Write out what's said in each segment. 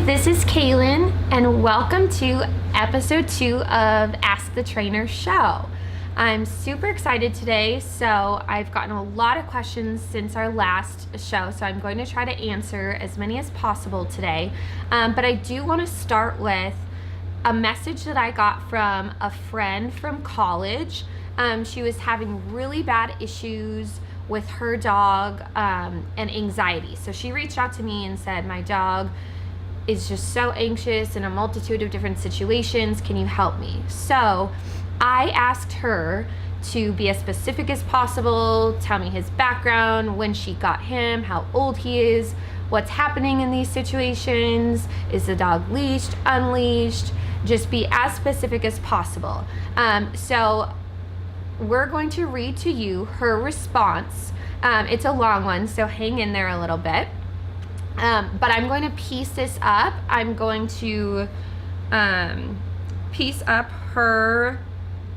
this is Kaelin, and welcome to episode 2 of Ask the Trainer show. I'm super excited today, so I've gotten a lot of questions since our last show, so I'm going to try to answer as many as possible today. But I do want to start with a message that I got from a friend from college. She was having really bad issues with her dog and anxiety. So she reached out to me and said, my dog is just so anxious in a multitude of different situations. Can you help me? So I asked her to be as specific as possible, tell me his background, when she got him, how old he is, what's happening in these situations, is the dog leashed, unleashed, just be as specific as possible. So we're going to read to you her response. It's a long one, so hang in there a little bit. But I'm going to piece this up. I'm going to piece up her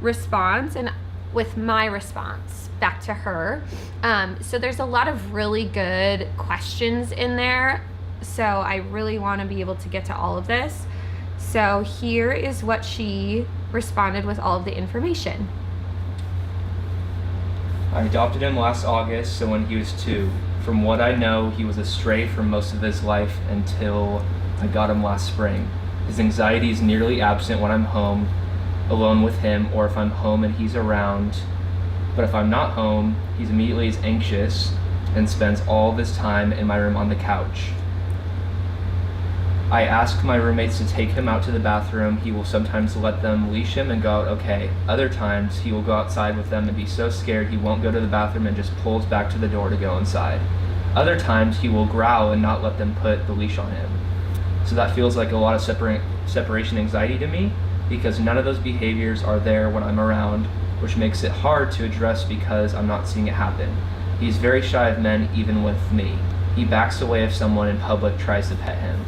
response and with my response back to her. So there's a lot of really good questions in there. So I really want to be able to get to all of this. So here is what she responded with all of the information. I adopted him last August, so when he was 2. From what I know, he was a stray for most of his life until I got him last spring. His anxiety is nearly absent when I'm home, alone with him, or if I'm home and he's around. But if I'm not home, he's immediately as anxious and spends all of his time in my room on the couch. I ask my roommates to take him out to the bathroom. He will sometimes let them leash him and go out okay. Other times, he will go outside with them and be so scared he won't go to the bathroom and just pulls back to the door to go inside. Other times, he will growl and not let them put the leash on him. So that feels like a lot of separation anxiety to me, because none of those behaviors are there when I'm around, which makes it hard to address because I'm not seeing it happen. He's very shy of men, even with me. He backs away if someone in public tries to pet him.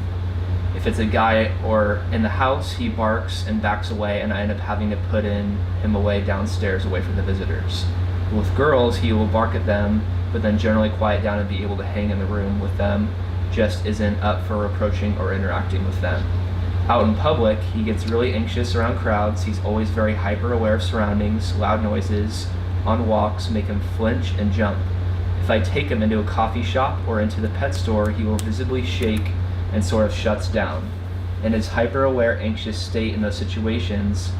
If it's a guy or in the house, he barks and backs away, and I end up having to put him away downstairs away from the visitors. With girls, he will bark at them, but then generally quiet down and be able to hang in the room with them, just isn't up for approaching or interacting with them. Out in public, he gets really anxious around crowds. He's always very hyper aware of surroundings. Loud noises on walks make him flinch and jump. If I take him into a coffee shop or into the pet store, he will visibly shake and sort of shuts down. In his hyper-aware, anxious state in those situations,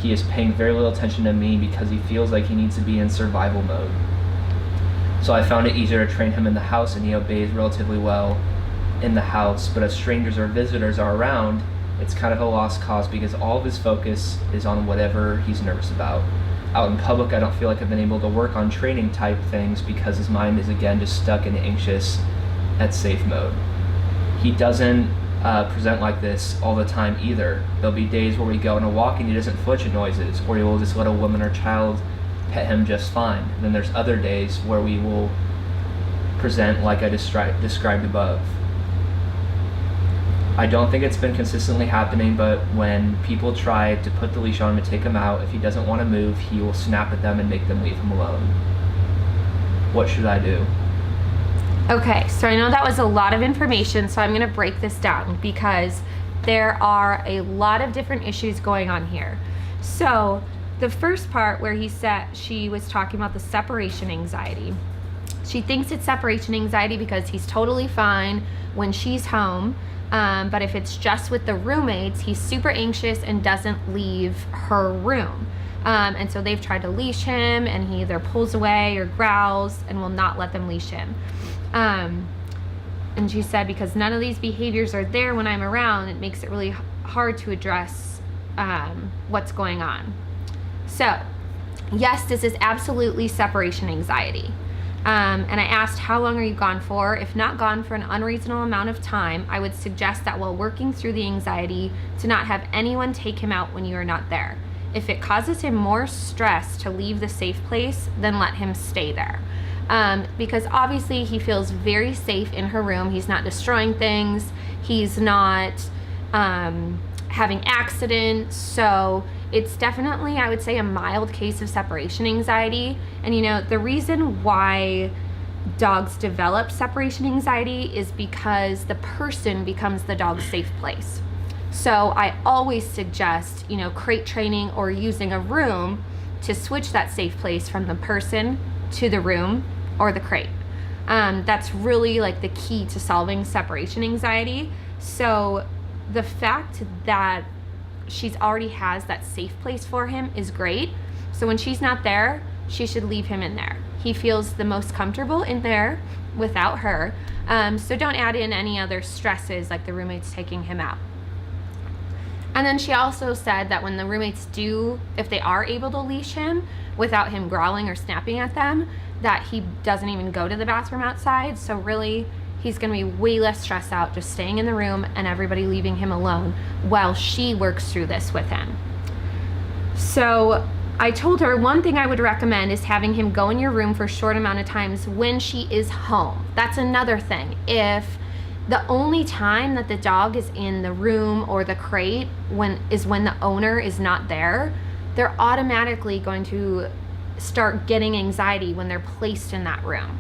he is paying very little attention to me because he feels like he needs to be in survival mode. So I found it easier to train him in the house, and he obeys relatively well in the house, but if strangers or visitors are around, it's kind of a lost cause because all of his focus is on whatever he's nervous about. Out in public, I don't feel like I've been able to work on training type things because his mind is again just stuck in anxious at safe mode. He doesn't present like this all the time either. There'll be days where we go on a walk and he doesn't flinch at noises, or he will just let a woman or child pet him just fine. And then there's other days where we will present like I described above. I don't think it's been consistently happening, but when people try to put the leash on him and take him out, if he doesn't want to move, he will snap at them and make them leave him alone. What should I do? Okay, so I know that was a lot of information, so I'm going to break this down because there are a lot of different issues going on here. So the first part where she was talking about the separation anxiety. She thinks it's separation anxiety because he's totally fine when she's home, but if it's just with the roommates, he's super anxious and doesn't leave her room. And so they've tried to leash him, and he either pulls away or growls and will not let them leash him. And she said because none of these behaviors are there when I'm around, it makes it really hard to address what's going on. So yes, this is absolutely separation anxiety. And I asked, how long are you gone for? If not gone for an unreasonable amount of time, I would suggest that while working through the anxiety, to not have anyone take him out when you are not there. If it causes him more stress to leave the safe place, then let him stay there. Because obviously he feels very safe in her room. He's not destroying things. He's not having accidents. So it's definitely, I would say, a mild case of separation anxiety. And the reason why dogs develop separation anxiety is because the person becomes the dog's safe place. So I always suggest, crate training or using a room to switch that safe place from the person to the room or the crate. That's really like the key to solving separation anxiety. So the fact that she's already has that safe place for him is great. So when she's not there, she should leave him in there. He feels the most comfortable in there without her. So don't add in any other stresses like the roommates taking him out. And then she also said that when the roommates do, if they are able to leash him without him growling or snapping at them, that he doesn't even go to the bathroom outside. So really, he's gonna be way less stressed out just staying in the room and everybody leaving him alone while she works through this with him. So I told her one thing I would recommend is having him go in your room for a short amount of times when she is home. That's another thing. If the only time that the dog is in the room or the crate when the owner is not there, they're automatically going to start getting anxiety when they're placed in that room.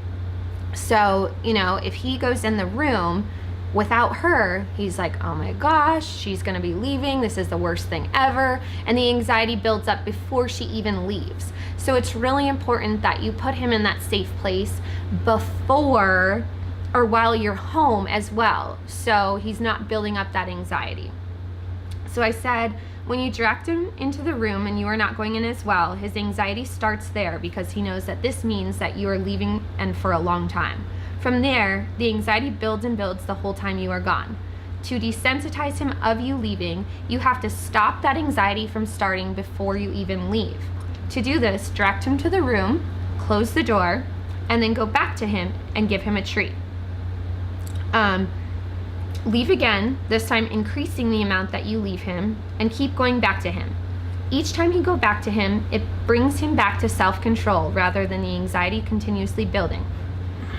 So, if he goes in the room without her, he's like, oh my gosh, she's gonna be leaving. This is the worst thing ever. And the anxiety builds up before she even leaves. So it's really important that you put him in that safe place before or while you're home as well, so he's not building up that anxiety. So I said, when you direct him into the room and you are not going in as well, his anxiety starts there because he knows that this means that you are leaving and for a long time. From there, the anxiety builds and builds the whole time you are gone. To desensitize him of you leaving, you have to stop that anxiety from starting before you even leave. To do this, direct him to the room, close the door, and then go back to him and give him a treat. Leave again, this time increasing the amount that you leave him, and keep going back to him. Each time you go back to him, it brings him back to self-control rather than the anxiety continuously building.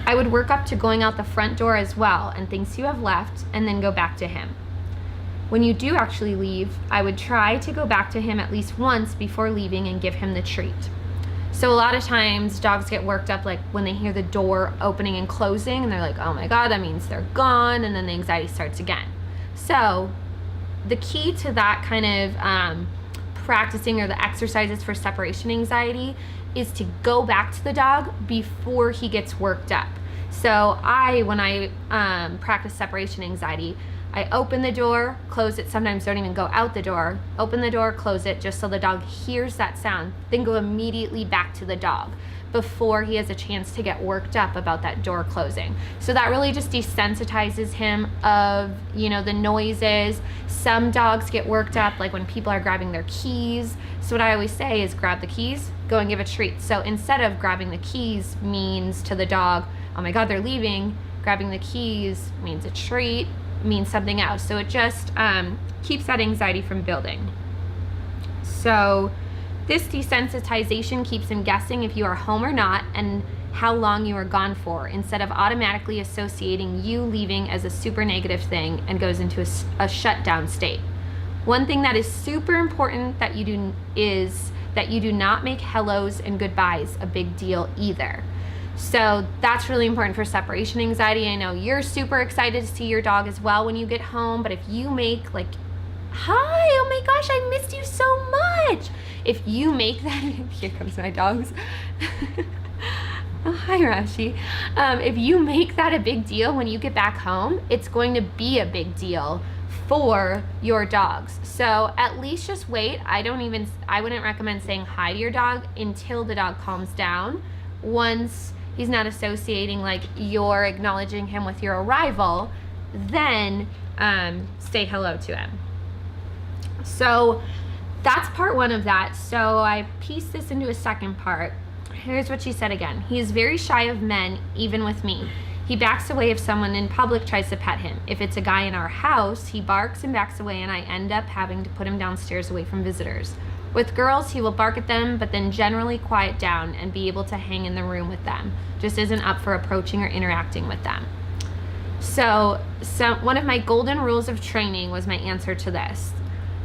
I would work up to going out the front door as well and things you have left, and then go back to him. When you do actually leave, I would try to go back to him at least once before leaving and give him the treat. So a lot of times dogs get worked up like when they hear the door opening and closing and they're like, oh my God, that means they're gone, and then the anxiety starts again. So the key to that kind of practicing or the exercises for separation anxiety is to go back to the dog before he gets worked up. So when I practice separation anxiety, I open the door, close it, sometimes don't even go out the door, open the door, close it, just so the dog hears that sound, then go immediately back to the dog before he has a chance to get worked up about that door closing. So that really just desensitizes him of, the noises. Some dogs get worked up like when people are grabbing their keys. So what I always say is grab the keys, go and give a treat. So instead of grabbing the keys means to the dog, oh my God, they're leaving, grabbing the keys means a treat, means something else. So it just keeps that anxiety from building. So this desensitization keeps him guessing if you are home or not and how long you are gone for, instead of automatically associating you leaving as a super negative thing and goes into a shutdown state. One thing that is super important that you do is that you do not make hellos and goodbyes a big deal either. So that's really important for separation anxiety. I know you're super excited to see your dog as well when you get home, but if you make like, hi, oh my gosh, I missed you so much. If you make that, here comes my dogs. Oh, hi, Rashi. If you make that a big deal when you get back home, it's going to be a big deal for your dogs. So at least just wait. I wouldn't recommend saying hi to your dog until the dog calms down. Once he's not associating like you're acknowledging him with your arrival, then say hello to him. So that's part one of that. So I pieced this into a second part. Here's what she said again. He is very shy of men, even with me. He backs away if someone in public tries to pet him. If it's a guy in our house, he barks and backs away, and I end up having to put him downstairs away from visitors. With girls, he will bark at them, but then generally quiet down and be able to hang in the room with them. Just isn't up for approaching or interacting with them. So one of my golden rules of training was my answer to this.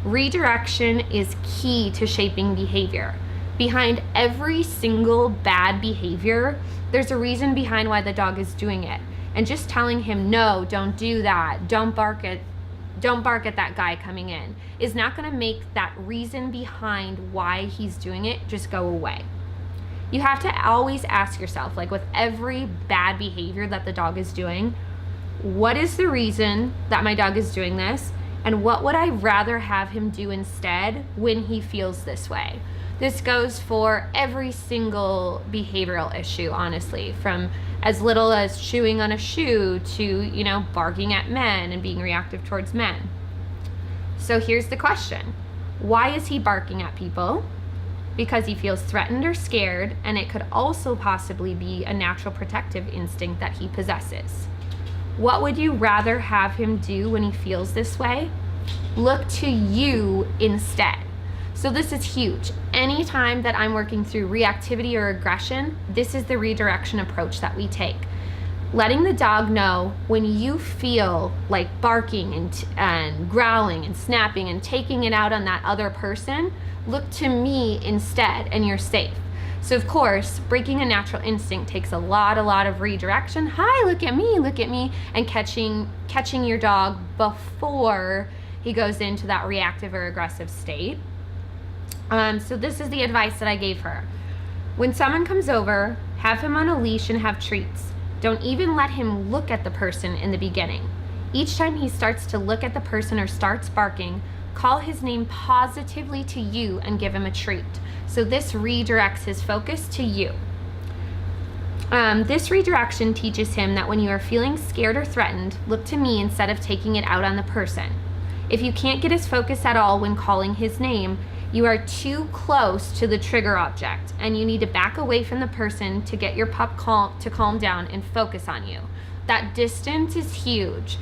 Redirection is key to shaping behavior. Behind every single bad behavior, there's a reason behind why the dog is doing it. And just telling him, no, don't do that, don't bark at that guy coming in, is not going to make that reason behind why he's doing it just go away. You have to always ask yourself, like with every bad behavior that the dog is doing, what is the reason that my dog is doing this? And what would I rather have him do instead when he feels this way? This goes for every single behavioral issue, honestly, from as little as chewing on a shoe to, barking at men and being reactive towards men. So here's the question. Why is he barking at people? Because he feels threatened or scared, and it could also possibly be a natural protective instinct that he possesses. What would you rather have him do when he feels this way? Look to you instead. So this is huge. Anytime that I'm working through reactivity or aggression, this is the redirection approach that we take. Letting the dog know when you feel like barking and growling and snapping and taking it out on that other person, look to me instead and you're safe. So of course, breaking a natural instinct takes a lot of redirection. Hi, look at me, and catching your dog before he goes into that reactive or aggressive state. So this is the advice that I gave her. When someone comes over, have him on a leash and have treats. Don't even let him look at the person in the beginning. Each time he starts to look at the person or starts barking, call his name positively to you and give him a treat. So this redirects his focus to you. This redirection teaches him that when you are feeling scared or threatened, look to me instead of taking it out on the person. If you can't get his focus at all when calling his name, you are too close to the trigger object, and you need to back away from the person to get your pup to calm down and focus on you. That distance is huge.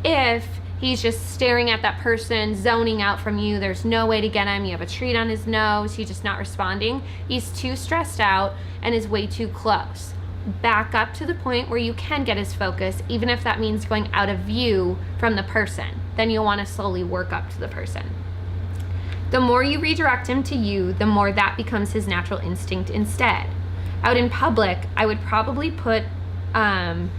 If he's just staring at that person, zoning out from you, there's no way to get him, you have a treat on his nose, he's just not responding, he's too stressed out and is way too close. Back up to the point where you can get his focus, even if that means going out of view from the person. Then you'll want to slowly work up to the person. The more you redirect him to you, the more that becomes his natural instinct instead. Out in public, I would probably put an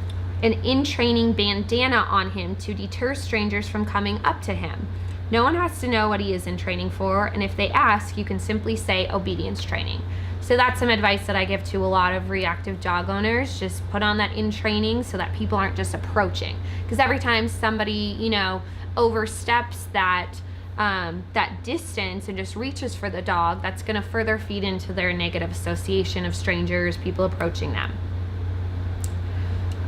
in-training bandana on him to deter strangers from coming up to him. No one has to know what he is in training for, and if they ask, you can simply say obedience training. So that's some advice that I give to a lot of reactive dog owners. Just put on that in training so that people aren't just approaching. Because every time somebody, oversteps that distance and just reaches for the dog, that's going to further feed into their negative association of strangers, people approaching them.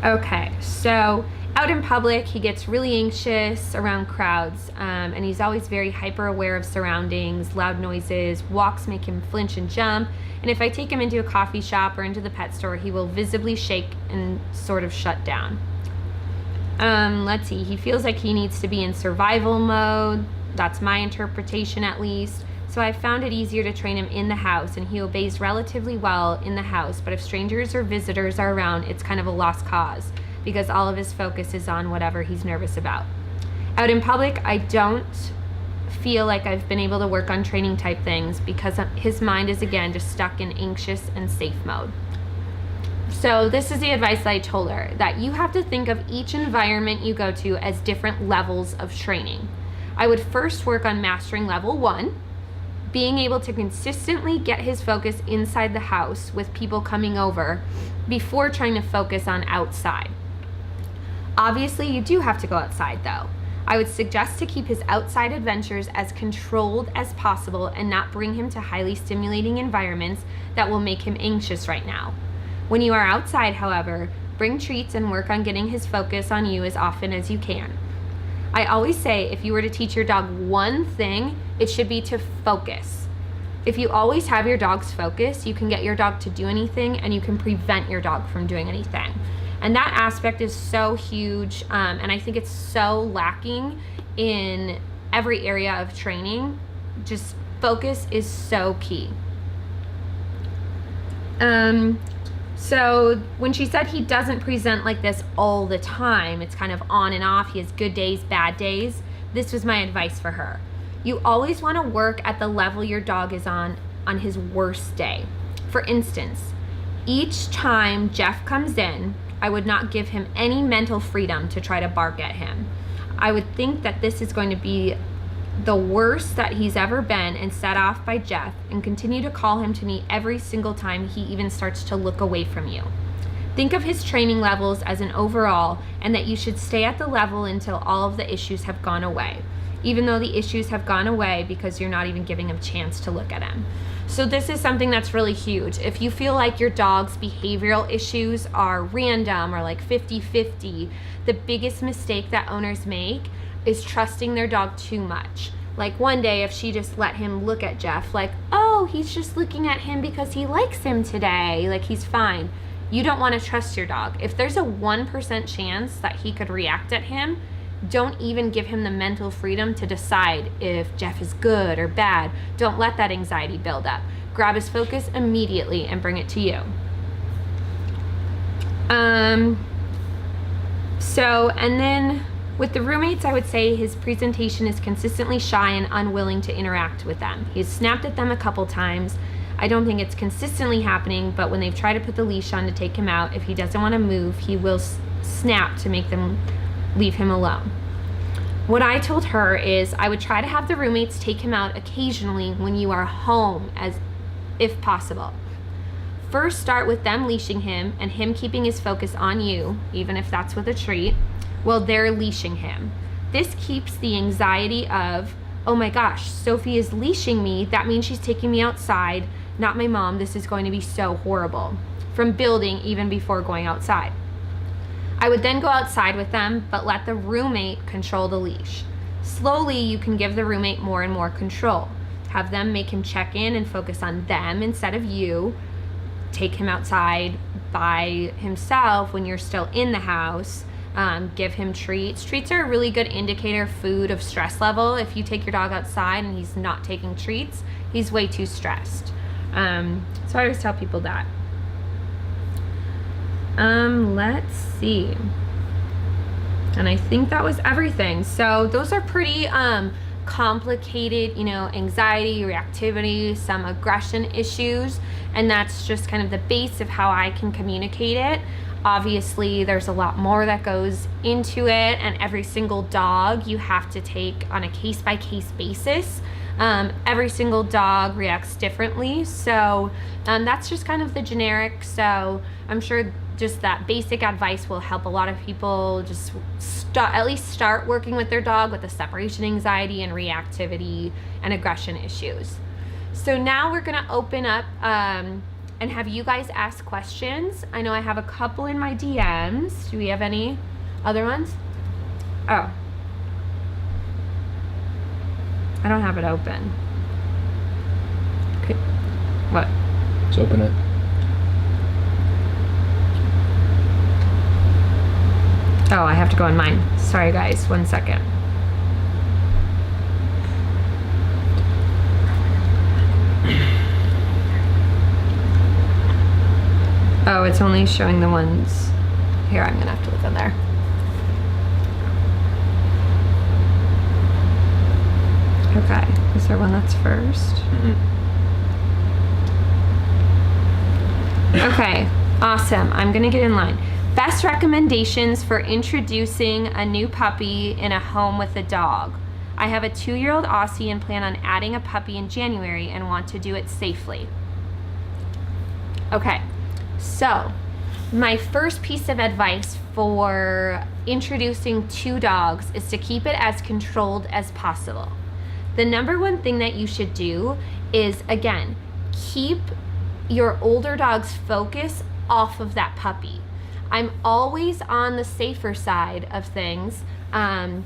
Okay, so out in public, he gets really anxious around crowds, and he's always very hyper aware of surroundings, loud noises, walks make him flinch and jump, and if I take him into a coffee shop or into the pet store, he will visibly shake and sort of shut down. Let's see, he feels like he needs to be in survival mode. That's my interpretation at least. So I found it easier to train him in the house, and he obeys relatively well in the house, but if strangers or visitors are around, it's kind of a lost cause because all of his focus is on whatever he's nervous about. Out in public, I don't feel like I've been able to work on training type things because his mind is again just stuck in anxious and safe mode. So this is the advice that I told her, that you have to think of each environment you go to as different levels of training. I would first work on mastering level 1, being able to consistently get his focus inside the house with people coming over before trying to focus on outside. Obviously, you do have to go outside though. I would suggest to keep his outside adventures as controlled as possible and not bring him to highly stimulating environments that will make him anxious right now. When you are outside, however, bring treats and work on getting his focus on you as often as you can. I always say if you were to teach your dog one thing, it should be to focus. If you always have your dog's focus, you can get your dog to do anything and you can prevent your dog from doing anything. And that aspect is so huge, and I think it's so lacking in every area of training. Just focus is so key. So when she said he doesn't present like this all the time, it's kind of on and off, he has good days, bad days, this was my advice for her. You always want to work at the level your dog is on on his worst day. For instance, each time Jeff comes in, I would not give him any mental freedom to try to bark at him. I would think that this is going to be the worst that he's ever been and set off by Jeff, and continue to call him to me every single time he even starts to look away from you. Think of his training levels as an overall, and that you should stay at the level until all of the issues have gone away, even though the issues have gone away because you're not even giving him a chance to look at him. So this is something that's really huge. If you feel like your dog's behavioral issues are random or like 50-50, the biggest mistake that owners make is trusting their dog too much. Like one day, if she just let him look at Jeff, like, oh, he's just looking at him because he likes him today, like he's fine. You don't want to trust your dog. If there's a 1% chance that he could react at him, don't even give him the mental freedom to decide if Jeff is good or bad. Don't let that anxiety build up. Grab his focus immediately and bring it to you. And then with the roommates, I would say his presentation is consistently shy and unwilling to interact with them. He's snapped at them a couple times. I don't think it's consistently happening, but when they've tried to put the leash on to take him out, if he doesn't want to move, he will snap to make them leave him alone. What I told her is I would try to have the roommates take him out occasionally when you are home, as if possible. First, start with them leashing him and him keeping his focus on you, even if that's with a treat, while they're leashing him. This keeps the anxiety of, oh my gosh, Sophie is leashing me. That means she's taking me outside. Not my mom. This is going to be so horrible, from building even before going outside. I would then go outside with them, but let the roommate control the leash. Slowly, you can give the roommate more and more control. Have them make him check in and focus on them instead of you. Take him outside by himself when you're still in the house. Give him treats. Treats are a really good indicator food of stress level. If you take your dog outside and he's not taking treats, he's way too stressed. So I always tell people that. Let's see. And I think that was everything. So those are pretty complicated, anxiety, reactivity, some aggression issues, and that's just kind of the base of how I can communicate it. Obviously, there's a lot more that goes into it, and every single dog you have to take on a case-by-case basis. Every single dog reacts differently, so that's just kind of the generic. So I'm sure just that basic advice will help a lot of people just at least start working with their dog with the separation anxiety and reactivity and aggression issues. So now we're gonna open up and have you guys ask questions. I know I have a couple in my DMs. Do we have any other ones? Oh. I don't have it open. Okay. What? Let's open it. Oh, I have to go on mine. Sorry guys, 1 second. Oh, it's only showing the ones. Here, I'm gonna have to look on there. Okay, is there one that's first? Okay, awesome. I'm gonna get in line. Best recommendations for introducing a new puppy in a home with a dog. I have a 2-year-old Aussie and plan on adding a puppy in January and want to do it safely. Okay, so my first piece of advice for introducing 2 dogs is to keep it as controlled as possible. The number one thing that you should do is, again, keep your older dog's focus off of that puppy. I'm always on the safer side of things. And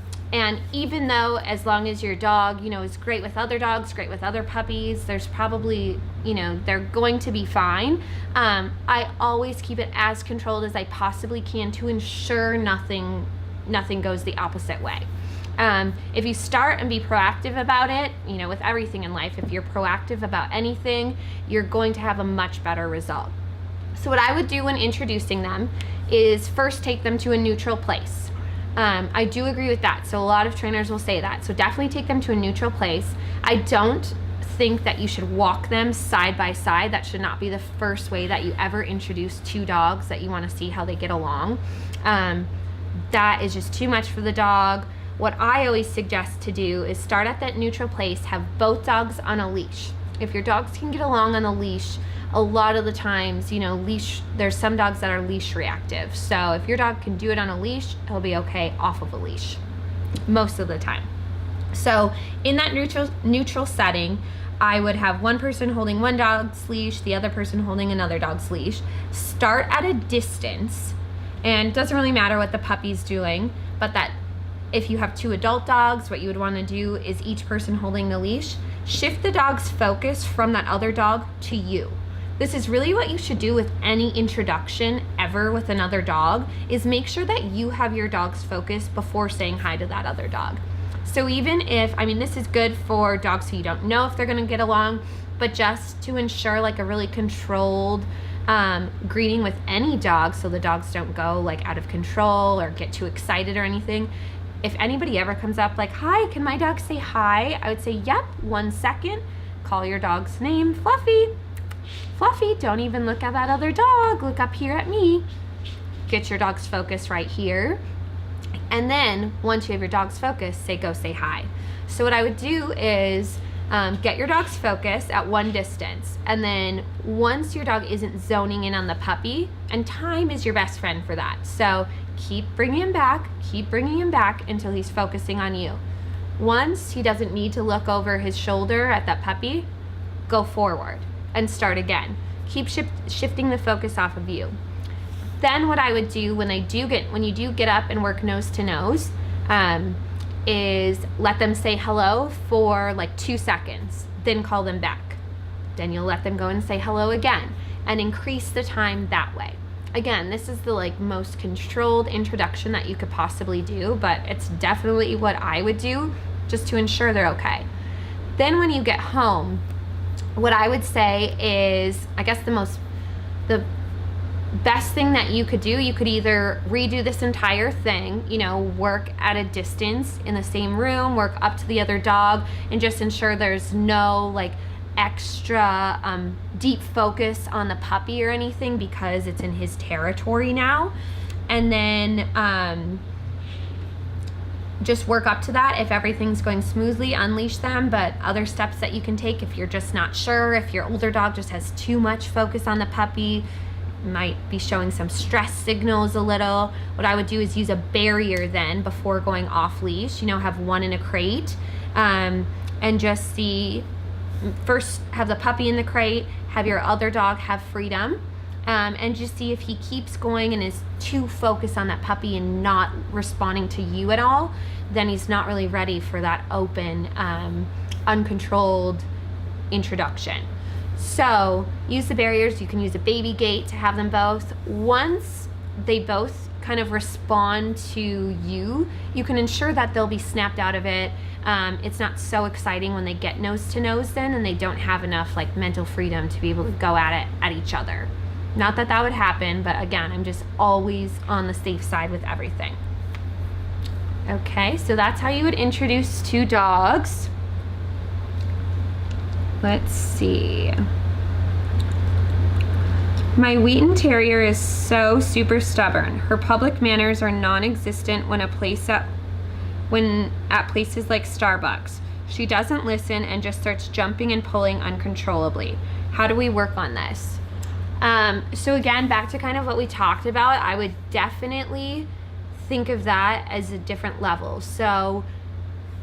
even though, as long as your dog, is great with other dogs, great with other puppies, there's probably, they're going to be fine. I always keep it as controlled as I possibly can to ensure nothing goes the opposite way. If you start and be proactive about it, with everything in life, if you're proactive about anything, you're going to have a much better result. So what I would do when introducing them is first take them to a neutral place. I do agree with that. So a lot of trainers will say that. So definitely take them to a neutral place. I don't think that you should walk them side by side. That should not be the first way that you ever introduce two dogs that you want to see how they get along. That is just too much for the dog. What I always suggest to do is start at that neutral place, have both dogs on a leash. If your dogs can get along on a leash, a lot of the times, there's some dogs that are leash reactive. So if your dog can do it on a leash, he'll be okay off of a leash most of the time. So in that neutral setting, I would have one person holding one dog's leash, the other person holding another dog's leash. Start at a distance, and it doesn't really matter what the puppy's doing, but that if you have two adult dogs, what you would want to do is each person holding the leash, shift the dog's focus from that other dog to you. This is really what you should do with any introduction ever with another dog, is make sure that you have your dog's focus before saying hi to that other dog. So even if, this is good for dogs who you don't know if they're gonna get along, but just to ensure like a really controlled greeting with any dog, so the dogs don't go like out of control or get too excited or anything. If anybody ever comes up like, hi, can my dog say hi? I would say, yep, 1 second, call your dog's name, Fluffy. Fluffy, don't even look at that other dog, look up here at me. Get your dog's focus right here. And then once you have your dog's focus, go say hi. So what I would do is get your dog's focus at one distance. And then once your dog isn't zoning in on the puppy, and time is your best friend for that. So keep bringing him back until he's focusing on you. Once he doesn't need to look over his shoulder at that puppy, go forward and start again. Keep shifting the focus off of you. Then what I would do when you do get up and work nose to nose, is let them say hello for like 2 seconds, then call them back. Then you'll let them go and say hello again and increase the time that way. Again, this is the most controlled introduction that you could possibly do, but it's definitely what I would do just to ensure they're okay. Then when you get home, what I would say is, I guess the best thing that you could do, you could either redo this entire thing, work at a distance in the same room, work up to the other dog, and just ensure there's no extra deep focus on the puppy or anything because it's in his territory now. And then just work up to that. If everything's going smoothly, unleash them. But other steps that you can take if you're just not sure, if your older dog just has too much focus on the puppy, might be showing some stress signals a little, what I would do is use a barrier then before going off leash, have one in a crate, and just see, first have the puppy in the crate, have your other dog have freedom, and just see if he keeps going and is too focused on that puppy and not responding to you at all, then he's not really ready for that open, uncontrolled introduction. So use the barriers. You can use a baby gate to have them both. Once they both kind of respond to you, you can ensure that they'll be snapped out of it. It's not so exciting when they get nose to nose then and they don't have enough mental freedom to be able to go at it at each other. Not that that would happen, but again, I'm just always on the safe side with everything. Okay, so that's how you would introduce two dogs. Let's see. My Wheaten Terrier is so super stubborn. Her public manners are non-existent when at places like Starbucks. She doesn't listen and just starts jumping and pulling uncontrollably. How do we work on this? So again, back to kind of what we talked about, I would definitely think of that as a different level. So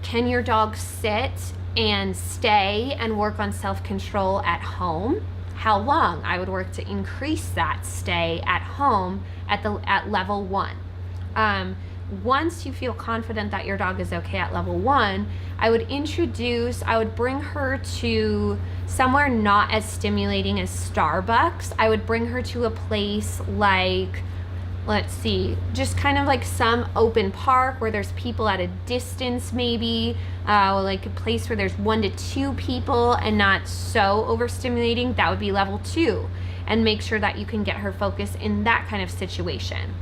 can your dog sit and stay and work on self-control at home? How long? I would work to increase that stay at home at level 1. Once you feel confident that your dog is okay at level 1, I would bring her to somewhere not as stimulating as Starbucks. I would bring her to a place like, let's see, just kind of like some open park where there's people at a distance maybe, like a place where there's 1 to 2 people and not so overstimulating. That would be level 2. And make sure that you can get her focus in that kind of situation.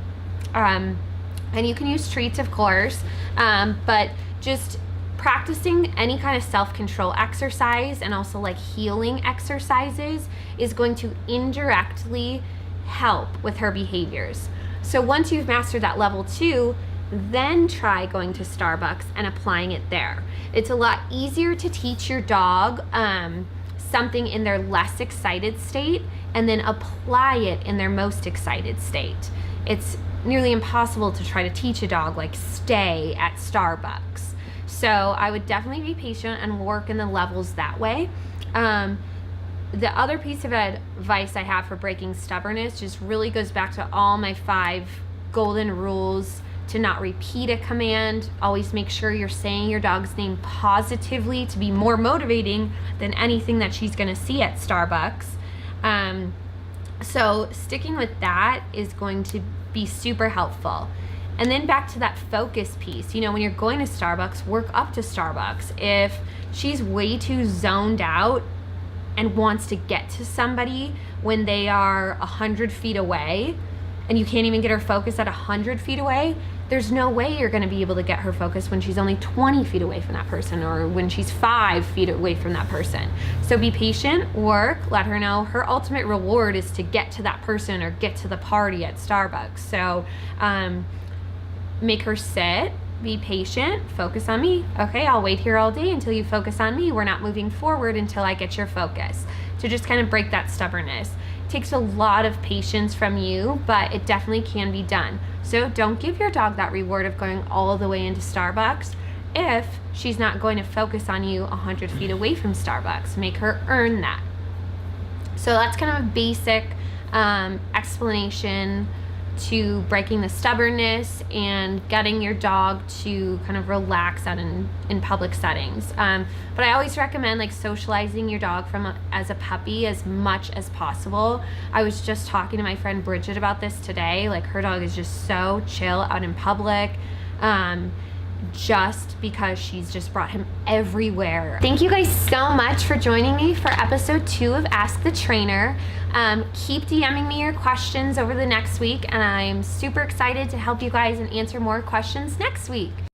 And you can use treats, of course, but just practicing any kind of self-control exercise and also like healing exercises is going to indirectly help with her behaviors. So once you've mastered that level 2, then try going to Starbucks and applying it there. It's a lot easier to teach your dog something in their less excited state and then apply it in their most excited state. It's nearly impossible to try to teach a dog like stay at Starbucks. So I would definitely be patient and work in the levels that way. The other piece of advice I have for breaking stubbornness just really goes back to all my 5 golden rules to not repeat a command. Always make sure you're saying your dog's name positively to be more motivating than anything that she's gonna see at Starbucks. So sticking with that is going to be super helpful. And then back to that focus piece, when you're going to Starbucks, work up to Starbucks. If she's way too zoned out and wants to get to somebody when they are 100 feet away, and you can't even get her focus at 100 feet away, there's no way you're gonna be able to get her focus when she's only 20 feet away from that person or when she's 5 feet away from that person. So be patient, work, let her know her ultimate reward is to get to that person or get to the party at Starbucks. So make her sit, be patient, focus on me. Okay, I'll wait here all day until you focus on me. We're not moving forward until I get your focus. So just kind of break that stubbornness. It takes a lot of patience from you, but it definitely can be done. So don't give your dog that reward of going all the way into Starbucks if she's not going to focus on you 100 feet away from Starbucks. Make her earn that. So that's kind of a basic explanation to breaking the stubbornness and getting your dog to kind of relax out in public settings. But I always recommend like socializing your dog as a puppy as much as possible. I was just talking to my friend Bridget about this today. Like her dog is just so chill out in public. Just because she's just brought him everywhere. Thank you guys so much for joining me for episode 2 of Ask the Trainer. Keep DMing me your questions over the next week, and I'm super excited to help you guys and answer more questions next week.